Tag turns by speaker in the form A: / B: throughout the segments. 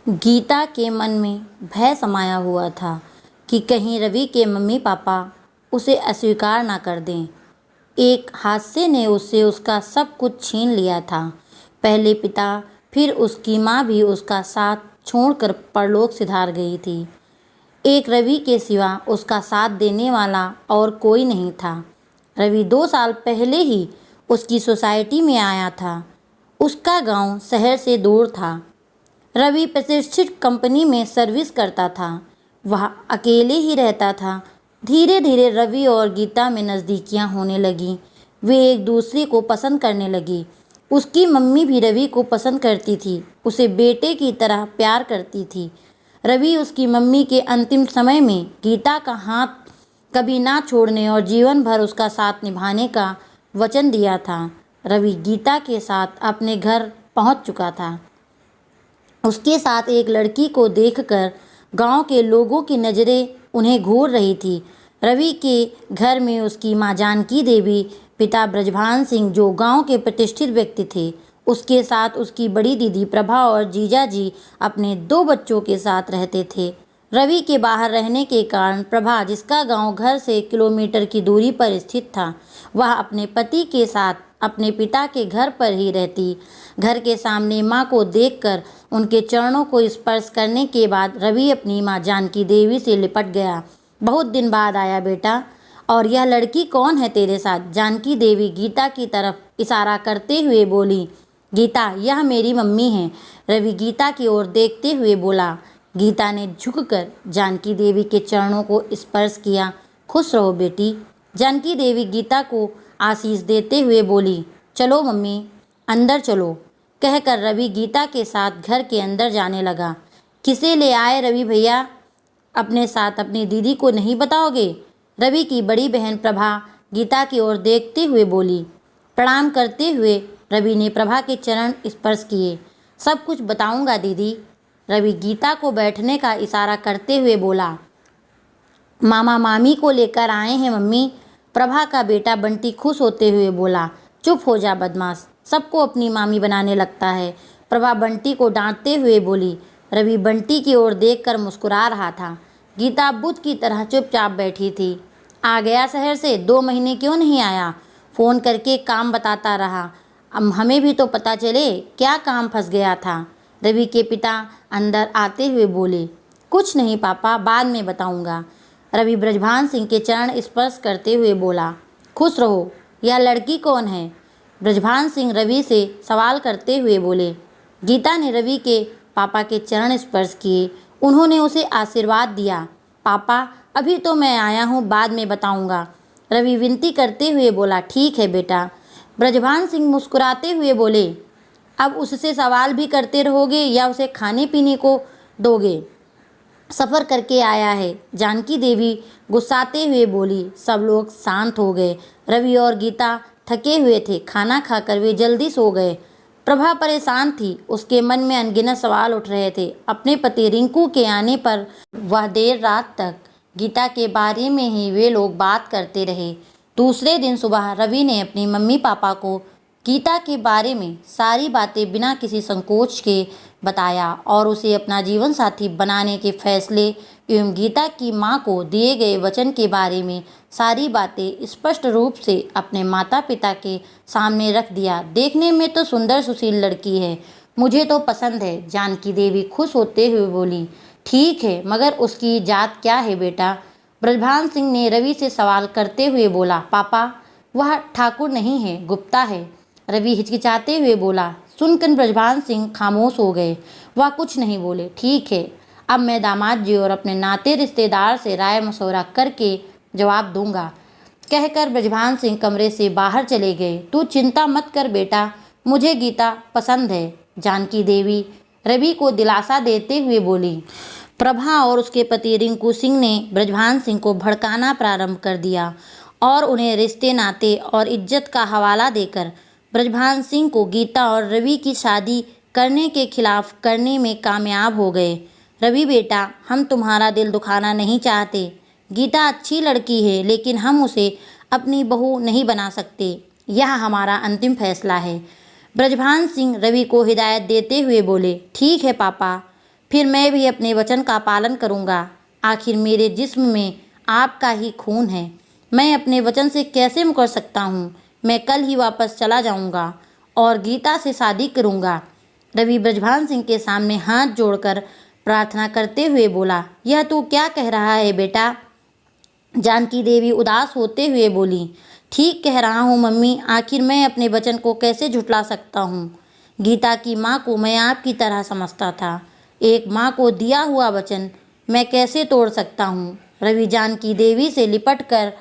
A: गीता के मन में भय समाया हुआ था कि कहीं रवि के मम्मी पापा उसे अस्वीकार ना कर दें। एक हादसे ने उससे उसका सब कुछ छीन लिया था। पहले पिता, फिर उसकी माँ भी उसका साथ छोड़कर परलोक सिधार गई थी। एक रवि के सिवा उसका साथ देने वाला और कोई नहीं था। रवि 2 साल पहले ही उसकी सोसाइटी में आया था। उसका गांव शहर से दूर था। रवि प्रतिष्ठित कंपनी में सर्विस करता था। वह अकेले ही रहता था। धीरे धीरे रवि और गीता में नज़दीकियां होने लगीं। वे एक दूसरे को पसंद करने लगी। उसकी मम्मी भी रवि को पसंद करती थी, उसे बेटे की तरह प्यार करती थी। रवि उसकी मम्मी के अंतिम समय में गीता का हाथ कभी ना छोड़ने और जीवन भर उसका साथ निभाने का वचन दिया था। रवि गीता के साथ अपने घर पहुंच चुका था। उसके साथ एक लड़की को देखकर गांव के लोगों की नज़रें उन्हें घूर रही थी। रवि के घर में उसकी मां जानकी देवी, पिता ब्रजभान सिंह जो गांव के प्रतिष्ठित व्यक्ति थे, उसके साथ उसकी बड़ी दीदी प्रभा और जीजा जी अपने 2 बच्चों के साथ रहते थे। रवि के बाहर रहने के कारण प्रभा, जिसका गांव घर से किलोमीटर की दूरी पर स्थित था, वह अपने पति के साथ अपने पिता के घर पर ही रहती। घर के सामने मां को देखकर उनके चरणों को स्पर्श करने के बाद रवि अपनी मां जानकी देवी से लिपट गया। बहुत दिन बाद आया बेटा, और यह लड़की कौन है तेरे साथ? जानकी देवी गीता की तरफ इशारा करते हुए बोली। गीता, यह मेरी मम्मी है। रवि गीता की ओर देखते हुए बोला। गीता ने झुककर जानकी देवी के चरणों को स्पर्श किया। खुश रहो बेटी। जानकी देवी गीता को आशीष देते हुए बोली। चलो मम्मी, अंदर चलो, कहकर रवि गीता के साथ घर के अंदर जाने लगा। किसे ले आए रवि भैया? अपने साथ अपनी दीदी को नहीं बताओगे? रवि की बड़ी बहन प्रभा गीता की ओर देखते हुए बोली। प्रणाम करते हुए रवि ने प्रभा के चरण स्पर्श किए। सब कुछ बताऊंगा दीदी। रवि गीता को बैठने का इशारा करते हुए बोला। मामा मामी को लेकर आए हैं मम्मी। प्रभा का बेटा बंटी खुश होते हुए बोला। चुप हो जा बदमाश, सबको अपनी मामी बनाने लगता है। प्रभा बंटी को डांटते हुए बोली। रवि बंटी की ओर देखकर मुस्कुरा रहा था। गीता बुद्ध की तरह चुपचाप बैठी थी। आ गया शहर से? 2 महीने क्यों नहीं आया? फ़ोन करके काम बताता रहा। अब हमें भी तो पता चले, क्या काम फंस गया था? रवि के पिता अंदर आते हुए बोले। कुछ नहीं पापा, बाद में बताऊंगा। रवि ब्रजभान सिंह के चरण स्पर्श करते हुए बोला। खुश रहो। यह लड़की कौन है? ब्रजभान सिंह रवि से सवाल करते हुए बोले। गीता ने रवि के पापा के चरण स्पर्श किए। उन्होंने उसे आशीर्वाद दिया। पापा, अभी तो मैं आया हूँ, बाद में बताऊंगा। रवि विनती करते हुए बोला। ठीक है बेटा। ब्रजभान सिंह मुस्कुराते हुए बोले। अब उससे सवाल भी करते रहोगे या उसे खाने पीने को दोगे? सफ़र करके आया है, जानकी देवी गुस्साते हुए बोली। सब लोग शांत हो गए। रवि और गीता थके हुए थे। खाना खाकर वे जल्दी सो गए। प्रभा परेशान थी। उसके मन में अनगिनत सवाल उठ रहे थे। अपने पति रिंकू के आने पर वह देर रात तक गीता के बारे में ही वे लोग बात करते रहे। दूसरे दिन सुबह रवि ने अपनी मम्मी पापा को गीता के बारे में सारी बातें बिना किसी संकोच के बताया और उसे अपना जीवन साथी बनाने के फैसले एवं गीता की मां को दिए गए वचन के बारे में सारी बातें स्पष्ट रूप से अपने माता पिता के सामने रख दिया। देखने में तो सुंदर सुशील लड़की है, मुझे तो पसंद है। जानकी देवी खुश होते हुए बोली। ठीक है, मगर उसकी जात क्या है बेटा? ब्रजभान सिंह ने रवि से सवाल करते हुए बोला। पापा, वह ठाकुर नहीं है, गुप्ता है। रवि हिचकिचाते हुए बोला। सुनकर ब्रजभान सिंह खामोश हो गए। वह कुछ नहीं बोले। ठीक है, अब मैं दामाद जी और अपने नाते रिश्तेदार से राय मशवरा करके जवाब दूंगा, कहकर ब्रजभान सिंह कमरे से बाहर चले गए। तू चिंता मत कर बेटा, मुझे गीता पसंद है, जानकी देवी रवि को दिलासा देते हुए बोली। प्रभा और उसके पति रिंकू सिंह ने ब्रजभान सिंह को भड़काना प्रारंभ कर दिया और उन्हें रिश्ते नाते और इज्जत का हवाला देकर ब्रजभान सिंह को गीता और रवि की शादी करने के खिलाफ करने में कामयाब हो गए। रवि बेटा, हम तुम्हारा दिल दुखाना नहीं चाहते। गीता अच्छी लड़की है, लेकिन हम उसे अपनी बहू नहीं बना सकते। यह हमारा अंतिम फैसला है। ब्रजभान सिंह रवि को हिदायत देते हुए बोले। ठीक है पापा, फिर मैं भी अपने वचन का पालन करूँगा। आखिर मेरे जिस्म में आपका ही खून है। मैं अपने वचन से कैसे मुकर सकता हूँ। मैं कल ही वापस चला जाऊँगा और गीता से शादी करूँगा। रवि बृजभान सिंह के सामने हाथ जोड़कर प्रार्थना करते हुए बोला, यह तू क्या कह रहा है बेटा? जानकी देवी उदास होते हुए बोली, ठीक कह रहा हूँ मम्मी, आखिर मैं अपने वचन को कैसे झुठला सकता हूँ। गीता की माँ को मैं आपकी तरह समझता था। एक माँ को दिया हुआ वचन मैं कैसे तोड़ सकता हूँ। रवि जानकी देवी से लिपट कर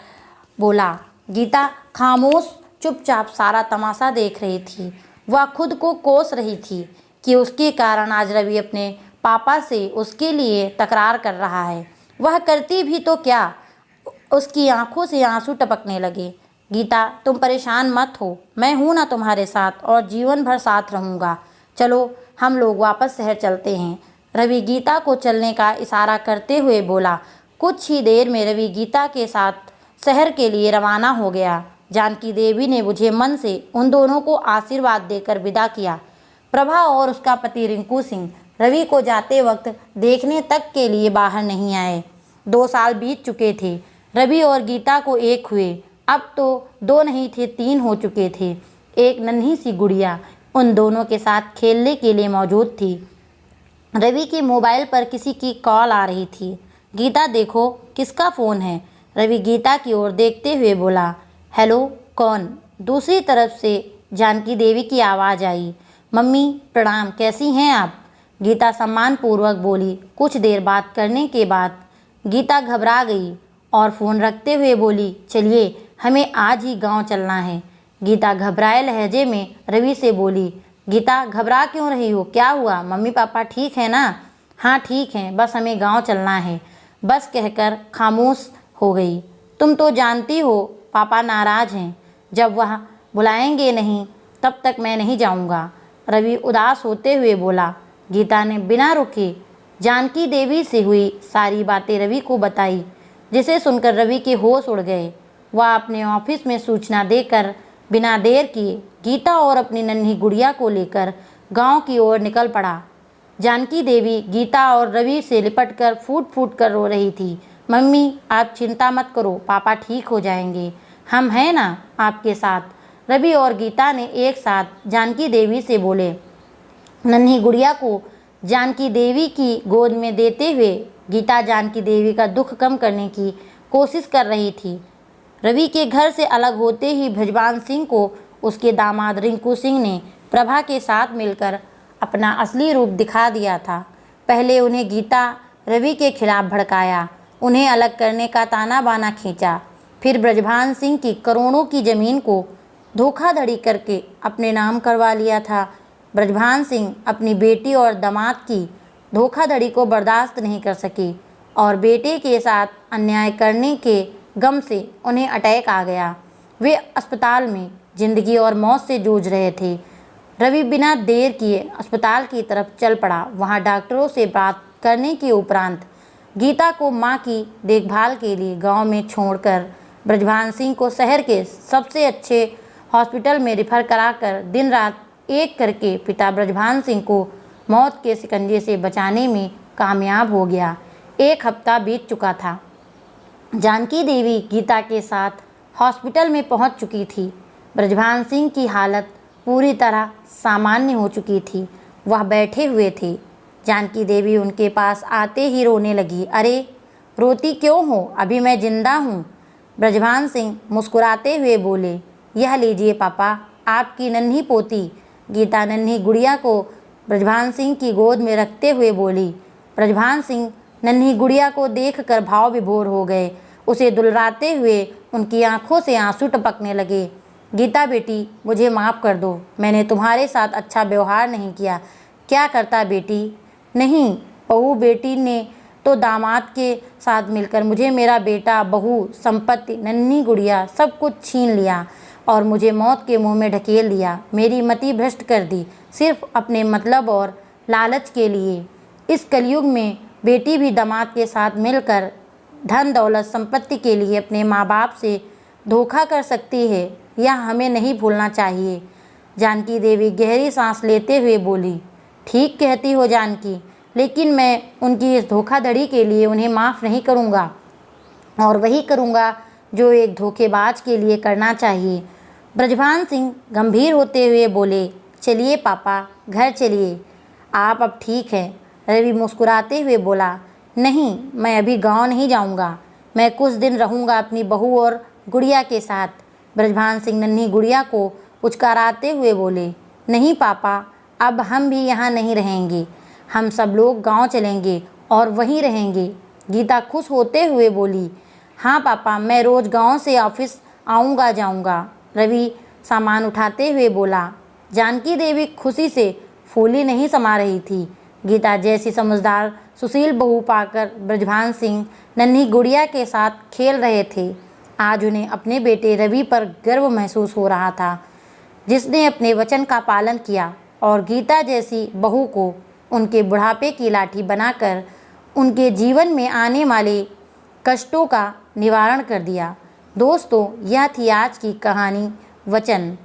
A: बोला। गीता खामोश चुपचाप सारा तमाशा देख रही थी। वह खुद को कोस रही थी कि उसके कारण आज रवि अपने पापा से उसके लिए तकरार कर रहा है। वह करती भी तो क्या। उसकी आंखों से आंसू टपकने लगे। गीता तुम परेशान मत हो, मैं हूं ना तुम्हारे साथ और जीवन भर साथ रहूंगा। चलो हम लोग वापस शहर चलते हैं। रवि गीता को चलने का इशारा करते हुए बोला। कुछ ही देर में रवि गीता के साथ शहर के लिए रवाना हो गया। जानकी देवी ने बुझे मन से उन दोनों को आशीर्वाद देकर विदा किया। प्रभा और उसका पति रिंकू सिंह रवि को जाते वक्त देखने तक के लिए बाहर नहीं आए। 2 साल बीत चुके थे। रवि और गीता को एक हुए। अब तो 2 नहीं थे, 3 हो चुके थे। एक नन्ही सी गुड़िया उन दोनों के साथ खेलने के लिए मौजूद थी। रवि के मोबाइल पर किसी की कॉल आ रही थी। गीता देखो किसका फ़ोन है। रवि गीता की ओर देखते हुए बोला, हेलो कौन? दूसरी तरफ से जानकी देवी की आवाज़ आई। मम्मी प्रणाम, कैसी हैं आप? गीता सम्मानपूर्वक बोली। कुछ देर बात करने के बाद गीता घबरा गई और फ़ोन रखते हुए बोली, चलिए हमें आज ही गांव चलना है। गीता घबराए लहजे में रवि से बोली, गीता घबरा क्यों रही हो, क्या हुआ? मम्मी पापा ठीक है ना? हाँ ठीक हैं, बस हमें गांव चलना है, बस कहकर खामोश हो गई। तुम तो जानती हो पापा नाराज़ हैं, जब वह बुलाएंगे नहीं तब तक मैं नहीं जाऊंगा। रवि उदास होते हुए बोला। गीता ने बिना रुके जानकी देवी से हुई सारी बातें रवि को बताई, जिसे सुनकर रवि के होश उड़ गए। वह अपने ऑफिस में सूचना देकर बिना देर किए गीता और अपनी नन्ही गुड़िया को लेकर गांव की ओर निकल पड़ा। जानकी देवी गीता और रवि से लिपटकर फूट फूट कर रो रही थी। मम्मी आप चिंता मत करो, पापा ठीक हो जाएंगे, हम हैं ना आपके साथ। रवि और गीता ने एक साथ जानकी देवी से बोले। नन्ही गुड़िया को जानकी देवी की गोद में देते हुए गीता जानकी देवी का दुख कम करने की कोशिश कर रही थी। रवि के घर से अलग होते ही बृजभान सिंह को उसके दामाद रिंकू सिंह ने प्रभा के साथ मिलकर अपना असली रूप दिखा दिया था। पहले उन्हें गीता रवि के खिलाफ भड़काया, उन्हें अलग करने का ताना बाना खींचा। फिर बृजभान सिंह की करोड़ों की ज़मीन को धोखाधड़ी करके अपने नाम करवा लिया था। बृजभान सिंह अपनी बेटी और दामाद की धोखाधड़ी को बर्दाश्त नहीं कर सकी और बेटे के साथ अन्याय करने के गम से उन्हें अटैक आ गया। वे अस्पताल में जिंदगी और मौत से जूझ रहे थे। रवि बिना देर किए अस्पताल की तरफ चल पड़ा। वहां डॉक्टरों से बात करने के उपरांत गीता को मां की देखभाल के लिए गांव में छोड़कर बृजभान सिंह को शहर के सबसे अच्छे हॉस्पिटल में रिफ़र कराकर दिन रात एक करके पिता बृजभान सिंह को मौत के शिकंजे से बचाने में कामयाब हो गया। 1 हफ्ता बीत चुका था। जानकी देवी गीता के साथ हॉस्पिटल में पहुंच चुकी थी। बृजभान सिंह की हालत पूरी तरह सामान्य हो चुकी थी। वह बैठे हुए थे। जानकी देवी उनके पास आते ही रोने लगी। अरे रोती क्यों हो, अभी मैं जिंदा हूँ। बृजभान सिंह मुस्कुराते हुए बोले, यह लीजिए पापा आपकी नन्ही पोती। गीता नन्ही गुड़िया को बृजभान सिंह की गोद में रखते हुए बोली। बृजभान सिंह नन्ही गुड़िया को देखकर भाव विभोर हो गए। उसे दुलराते हुए उनकी आंखों से आंसू टपकने लगे। गीता बेटी मुझे माफ़ कर दो, मैंने तुम्हारे साथ अच्छा व्यवहार नहीं किया। क्या करता बेटी? नहीं, बहू बेटी ने तो दामाद के साथ मिलकर मुझे मेरा बेटा, बहू, संपत्ति, नन्ही गुड़िया सब कुछ छीन लिया और मुझे मौत के मुंह में ढकेल दिया। मेरी मति भ्रष्ट कर दी, सिर्फ अपने मतलब और लालच के लिए। इस कलयुग में बेटी भी दामाद के साथ मिलकर धन दौलत संपत्ति के लिए अपने माँ बाप से धोखा कर सकती है, यह हमें नहीं भूलना चाहिए। जानकी देवी गहरी सांस लेते हुए बोली, ठीक कहती हो जानकी, लेकिन मैं उनकी इस धोखाधड़ी के लिए उन्हें माफ़ नहीं करूँगा और वही करूँगा जो एक धोखेबाज के लिए करना चाहिए। ब्रजभान सिंह गंभीर होते हुए बोले, चलिए पापा, घर चलिए, आप अब ठीक हैं। रवि मुस्कुराते हुए बोला, नहीं, मैं अभी गांव नहीं जाऊंगा, मैं कुछ दिन रहूंगा अपनी बहू और गुड़िया के साथ। ब्रजभान सिंह नन्ही गुड़िया को उचकाराते हुए बोले, नहीं पापा, अब हम भी यहाँ नहीं रहेंगे, हम सब लोग गांव चलेंगे और वहीं रहेंगे। गीता खुश होते हुए बोली, हाँ पापा, मैं रोज़ गांव से ऑफिस आऊँगा जाऊँगा। रवि सामान उठाते हुए बोला। जानकी देवी खुशी से फूली नहीं समा रही थी। गीता जैसी समझदार सुशील बहू पाकर ब्रजभान सिंह नन्ही गुड़िया के साथ खेल रहे थे। आज उन्हें अपने बेटे रवि पर गर्व महसूस हो रहा था, जिसने अपने वचन का पालन किया और गीता जैसी बहू को उनके बुढ़ापे की लाठी बनाकर उनके जीवन में आने वाले कष्टों का निवारण कर दिया। दोस्तों, यह थी आज की कहानी वचन।